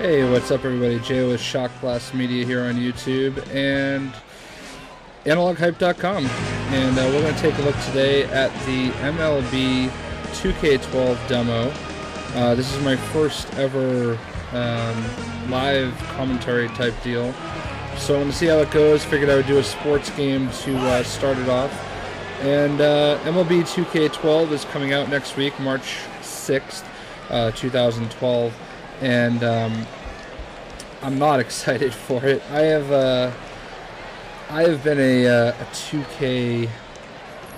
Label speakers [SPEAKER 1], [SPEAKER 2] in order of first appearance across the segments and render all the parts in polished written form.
[SPEAKER 1] Hey, what's up everybody? Jay with Shock Blast Media here on YouTube and AnalogHype.com, and we're going to take a look today at the MLB 2K12 demo. This is my first ever live commentary type deal, so I'm going to see how it goes. Figured I would do a sports game to start it off. And MLB 2K12 is coming out next week, March 6th, 2012. And I'm not excited for it. I have been a 2K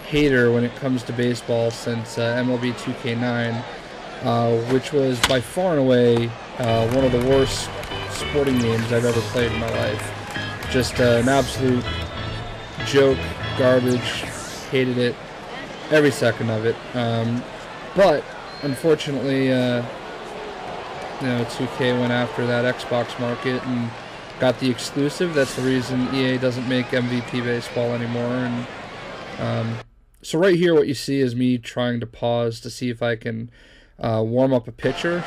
[SPEAKER 1] hater when it comes to baseball since MLB 2K9, which was by far and away one of the worst sporting games I've ever played in my life. Just an absolute joke, garbage. Hated it, every second of it. But unfortunately, 2K went after that Xbox market and got the exclusive. That's the reason EA doesn't make MVP baseball anymore. And so right here, what you see is me trying to pause to see if I can warm up a pitcher.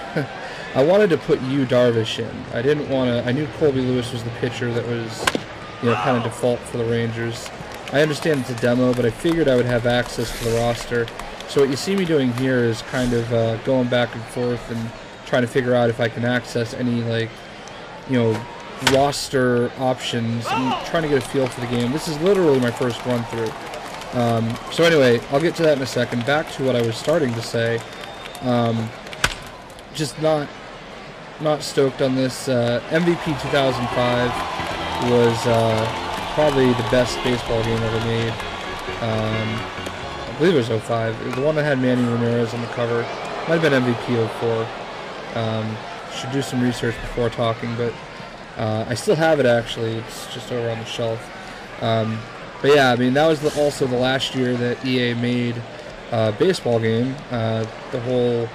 [SPEAKER 1] I wanted to put Yu Darvish in. I didn't want to. I knew Colby Lewis was the pitcher that was, kind of default for the Rangers. I understand it's a demo, but I figured I would have access to the roster. So what you see me doing here is kind of going back and forth and trying to figure out if I can access any, roster options. I'm trying to get a feel for the game. This is literally my first run through. So anyway, I'll get to that in a second. Back to what I was starting to say. Just not stoked on this. MVP 2005 was probably the best baseball game ever made. I believe it was 05. It was the one that had Manny Ramirez on the cover. Might have been MVP 04. Should do some research before talking, but I still have it actually. It's just over on the shelf. But yeah, I mean, that was also the last year that EA made a baseball game. The whole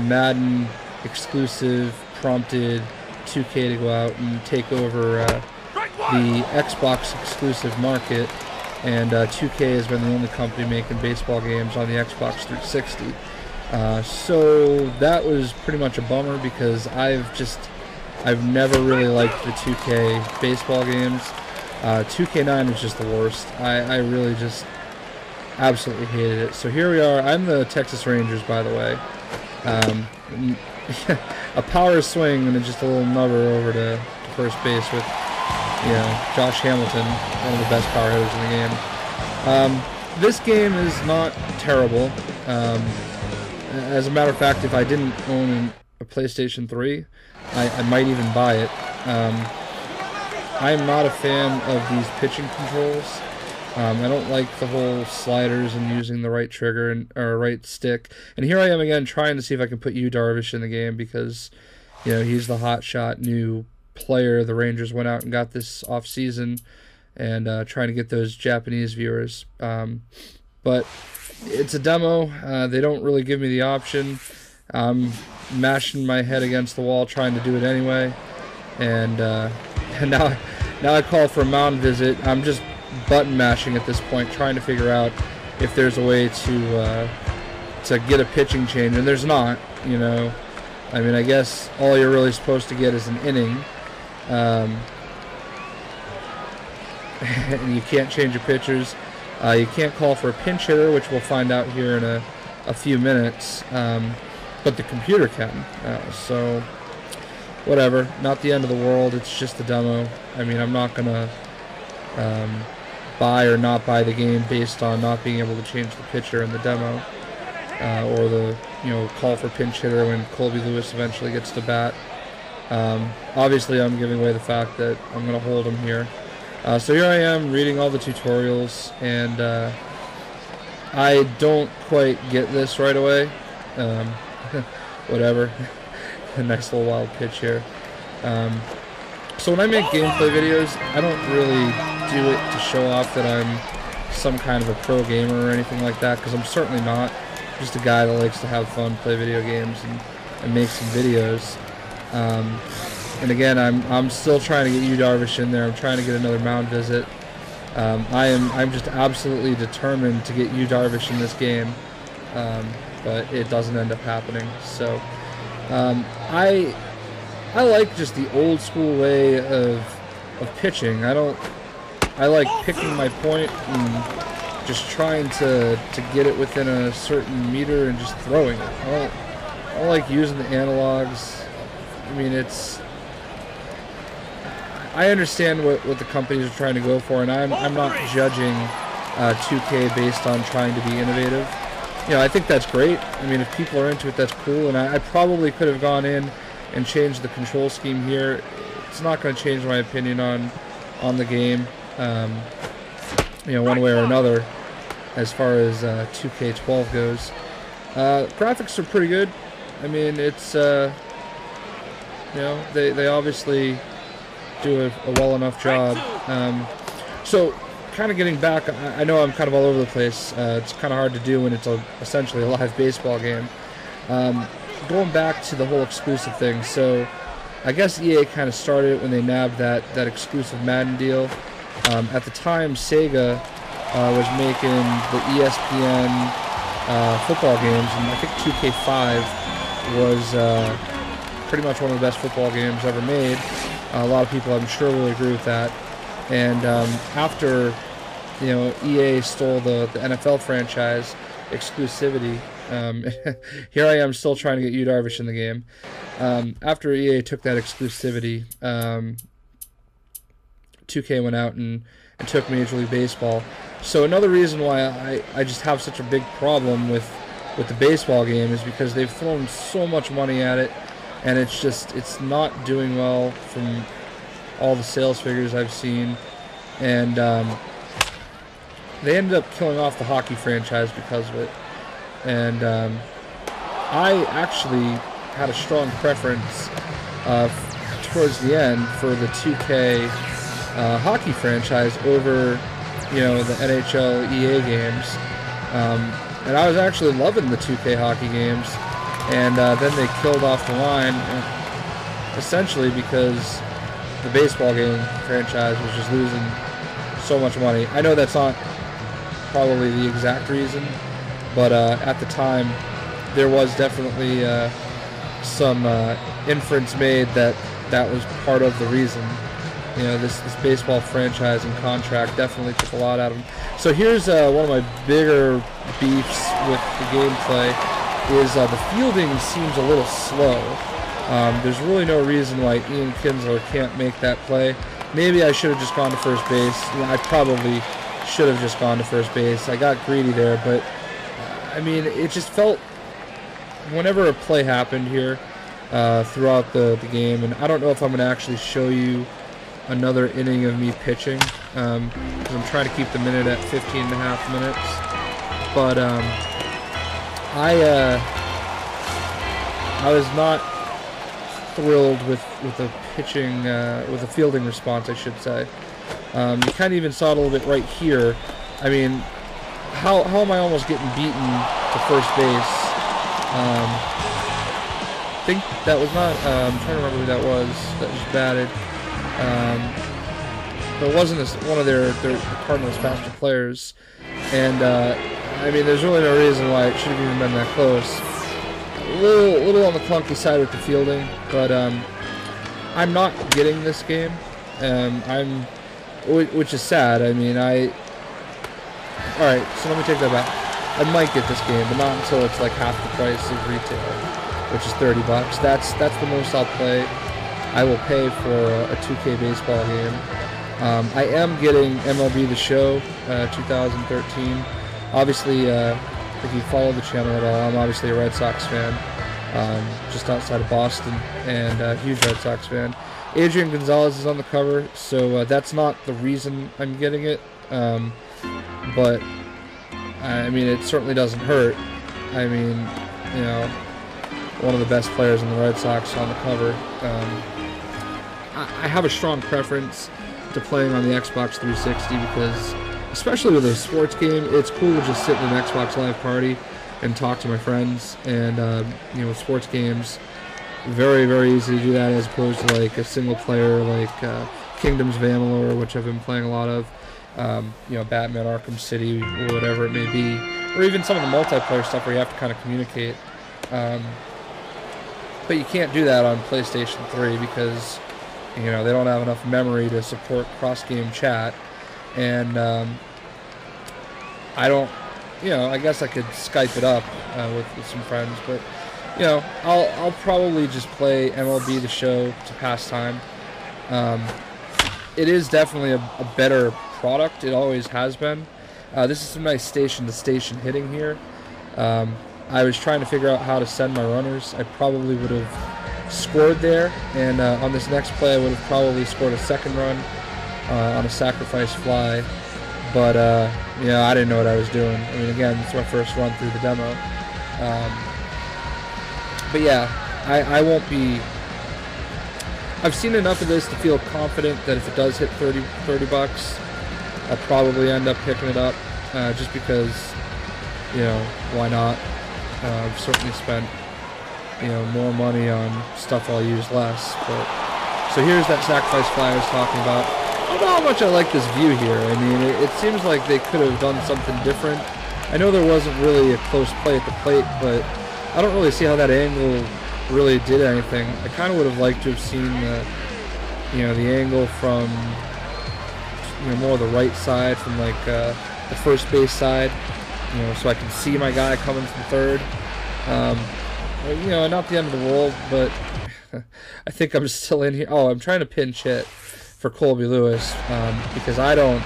[SPEAKER 1] Madden exclusive prompted 2K to go out and take over the Xbox exclusive market, and 2K has been the only company making baseball games on the Xbox 360. So that was pretty much a bummer because I've never really liked the 2K baseball games. 2K9 was just the worst. I really just absolutely hated it. So here we are. I'm the Texas Rangers, by the way. A power swing and then just a little nubber over to first base with Josh Hamilton, one of the best power hitters in the game. This game is not terrible. As a matter of fact, if I didn't own a PlayStation 3, I might even buy it. I'm not a fan of these pitching controls. I don't like the whole sliders and using the right trigger or right stick. And here I am again trying to see if I can put Yu Darvish in the game because, he's the hotshot new player the Rangers went out and got this off season, and trying to get those Japanese viewers. But it's a demo. They don't really give me the option. I'm mashing my head against the wall trying to do it anyway, and now I call for a mound visit. I'm just button mashing at this point, trying to figure out if there's a way to get a pitching change, and there's not. I mean, I guess all you're really supposed to get is an inning. And you can't change your pitchers. You can't call for a pinch hitter, which we'll find out here in a few minutes. But the computer can. So, whatever. Not the end of the world. It's just a demo. I mean, I'm not going to buy or not buy the game based on not being able to change the pitcher in the demo. Or the, call for pinch hitter when Colby Lewis eventually gets to bat. Obviously, I'm giving away the fact that I'm going to hold him here. So here I am reading all the tutorials, and I don't quite get this right away. Whatever. A nice little wild pitch here. So when I make gameplay videos, I don't really do it to show off that I'm some kind of a pro gamer or anything like that, because I'm certainly not. Just a guy that likes to have fun, play video games, and make some videos. And again, I'm still trying to get Yu Darvish in there. I'm trying to get another mound visit. I'm just absolutely determined to get Yu Darvish in this game, but it doesn't end up happening. So I I like just the old school way of pitching. I like picking my point and just trying to get it within a certain meter and just throwing it. I don't like using the analogs. I mean, I understand what the companies are trying to go for, and I'm not judging 2K based on trying to be innovative. You know, I think that's great. I mean, if people are into it, that's cool, and I probably could have gone in and changed the control scheme here. It's not going to change my opinion on the game, you know, one way or another, as far as 2K12 goes. Graphics are pretty good. I mean, it's, you know, they obviously do a well enough job. So, kind of getting back, I know I'm kind of all over the place. It's kind of hard to do when it's essentially a live baseball game. Going back to the whole exclusive thing, so I guess EA kind of started it when they nabbed that exclusive Madden deal. At the time, Sega was making the ESPN football games, and I think 2K5 was pretty much one of the best football games ever made. A lot of people, I'm sure, will agree with that. And after, you know, EA stole the NFL franchise exclusivity, here I am still trying to get Yu Darvish in the game. After EA took that exclusivity, 2K went out and took Major League Baseball. So another reason why I just have such a big problem with the baseball game is because they've thrown so much money at it, and it's not doing well from all the sales figures I've seen. And they ended up killing off the hockey franchise because of it. And I actually had a strong preference towards the end for the 2K hockey franchise over, you know, the NHL EA games. And I was actually loving the 2K hockey games, and then they killed off the line, essentially because the baseball game franchise was just losing so much money. I know that's not probably the exact reason, but at the time there was definitely some inference made that was part of the reason. You know, this baseball franchise and contract definitely took a lot out of them. So here's one of my bigger beefs with the gameplay is the fielding seems a little slow. There's really no reason why Ian Kinsler can't make that play. Maybe I should have just gone to first base. I probably should have just gone to first base. I got greedy there, but I mean, it just felt, whenever a play happened here throughout the game, and I don't know if I'm going to actually show you another inning of me pitching, because I'm trying to keep the minute at 15.5 minutes, but I was not thrilled with the pitching, with the fielding response, I should say. You kind of even saw it a little bit right here. I mean, how am I almost getting beaten to first base? I think that was not, I'm trying to remember who that was just batted. But it wasn't one of their Cardinals faster players. And, I mean, there's really no reason why it should have even been that close. A little on the clunky side with the fielding, but I'm not getting this game. Which is sad. I mean, alright, so let me take that back. I might get this game, but not until it's like half the price of retail, which is $30. That's the most I will pay for a 2K baseball game. I am getting MLB The Show 2013. Obviously, if you follow the channel at all, I'm obviously a Red Sox fan, just outside of Boston, and a huge Red Sox fan. Adrian Gonzalez is on the cover, so that's not the reason I'm getting it, but I mean, it certainly doesn't hurt. I mean, you know, one of the best players in the Red Sox on the cover. I have a strong preference to playing on the Xbox 360 because, especially with a sports game, it's cool to just sit in an Xbox Live party and talk to my friends. And you know, with sports games, very, very easy to do that as opposed to like a single player like Kingdoms of Amalur, which I've been playing a lot of. You know, Batman Arkham City, or whatever it may be, or even some of the multiplayer stuff where you have to kind of communicate. But you can't do that on PlayStation 3 because, you know, they don't have enough memory to support cross-game chat. And I don't, you know, I guess I could Skype it up with some friends, but, you know, I'll probably just play MLB The Show to pass time. It is definitely a better product. It always has been. This is some nice station-to-station hitting here. I was trying to figure out how to send my runners. I probably would have scored there, and on this next play I would have probably scored a second run on a sacrifice fly. But, you know, I didn't know what I was doing. I mean, again, it's my first run through the demo. But yeah, I won't be... I've seen enough of this to feel confident that if it does hit 30 bucks, I'll probably end up picking it up, just because, you know, why not? I've certainly spent, you know, more money on stuff I'll use less. But so here's that sacrifice fly I was talking about. I don't know how much I like this view here. I mean, it seems like they could have done something different. I know there wasn't really a close play at the plate, but I don't really see how that angle really did anything. I kind of would have liked to have seen the, you know, the angle from, you know, more the right side, from like the first base side, you know, so I can see my guy coming from third. You know, not the end of the world, but I think I'm still in here. Oh, I'm trying to pinch hit for Colby Lewis, because I don't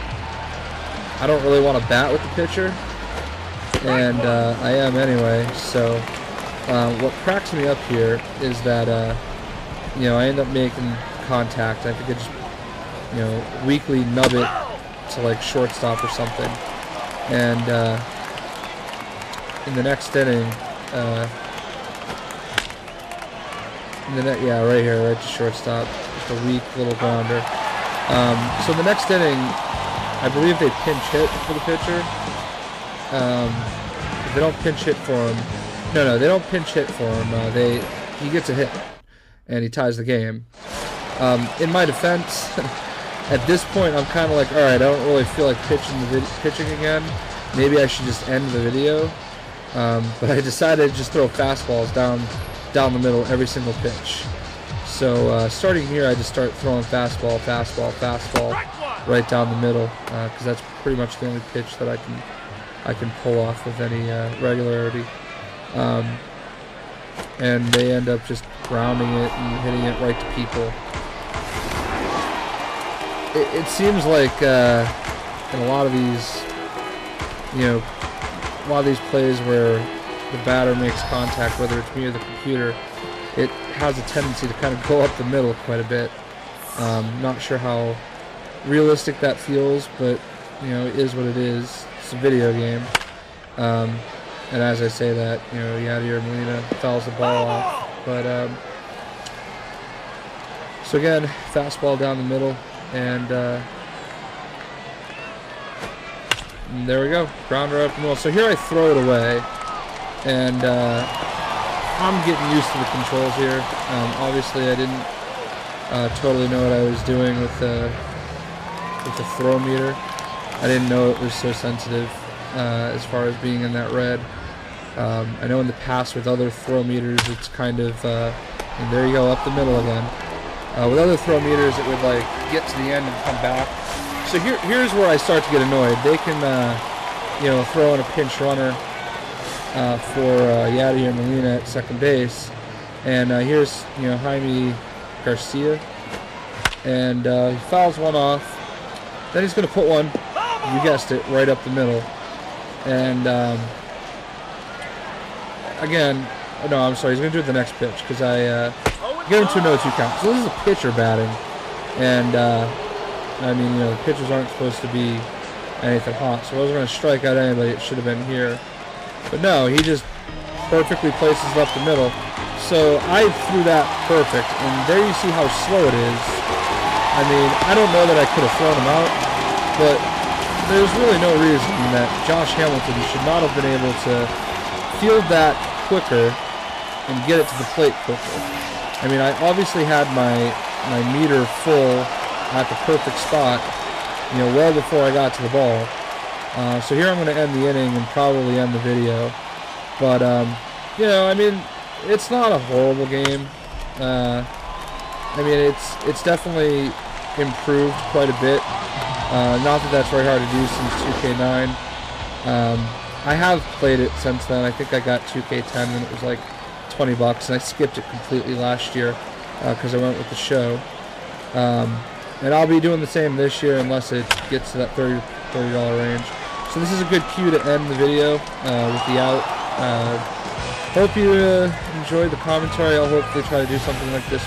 [SPEAKER 1] really want to bat with the pitcher, and I am anyway. So what cracks me up here is that you know, I end up making contact. I think I just, you know, weakly nub it to like shortstop or something, and in the next inning, yeah, right here, right to shortstop, just a weak little grounder. So the next inning, I believe they pinch hit for the pitcher. They don't pinch hit for him. No, they don't pinch hit for him. He gets a hit, and he ties the game. In my defense, at this point, I'm kind of like, all right, I don't really feel like pitching again. Maybe I should just end the video. But I decided to just throw fastballs down the middle every single pitch. So starting here, I just start throwing fastball right down the middle, because that's pretty much the only pitch that I can pull off with any regularity. And they end up just grounding it and hitting it right to people. It seems like in a lot of these, you know, a lot of these plays where the batter makes contact, whether it's me or the computer, it has a tendency to kind of go up the middle quite a bit. Not sure how realistic that feels, but, you know, it is what it is. It's a video game. And as I say that, you know, Yadier Molina fouls the ball off. But, so again, fastball down the middle, and there we go, grounder up the middle. So here I throw it away, and I'm getting used to the controls here. Obviously, I didn't totally know what I was doing with the throw meter. I didn't know it was so sensitive as far as being in that red. I know in the past with other throw meters, it's kind of, and there you go, up the middle again. With other throw meters, it would like get to the end and come back. So here's where I start to get annoyed. They can, you know, throw in a pinch runner for Yadier Molina at second base, and here's, you know, Jaime Garcia, and he fouls one off. Then he's going to put one, you guessed it, right up the middle. And again, no, I'm sorry, he's going to do it the next pitch, because I get him to a 0-2 count. So this is a pitcher batting, and I mean, you know, the pitchers aren't supposed to be anything hot, so I wasn't going to strike out anybody. It should have been here. But no, he just perfectly places it up the middle. So I threw that perfect, and there you see how slow it is. I mean, I don't know that I could have thrown him out, but there's really no reason that Josh Hamilton should not have been able to field that quicker and get it to the plate quicker. I mean, I obviously had my meter full at the perfect spot, you know, well before I got to the ball. So here I'm going to end the inning and probably end the video. But, you know, I mean, it's not a horrible game. I mean, it's definitely improved quite a bit. Not that that's very hard to do since 2K9. I have played it since then. I think I got 2K10 and it was like $20, and I skipped it completely last year because I went with the show. And I'll be doing the same this year unless it gets to that $30 range. So this is a good cue to end the video with the out. Hope you enjoyed the commentary. I'll hopefully try to do something like this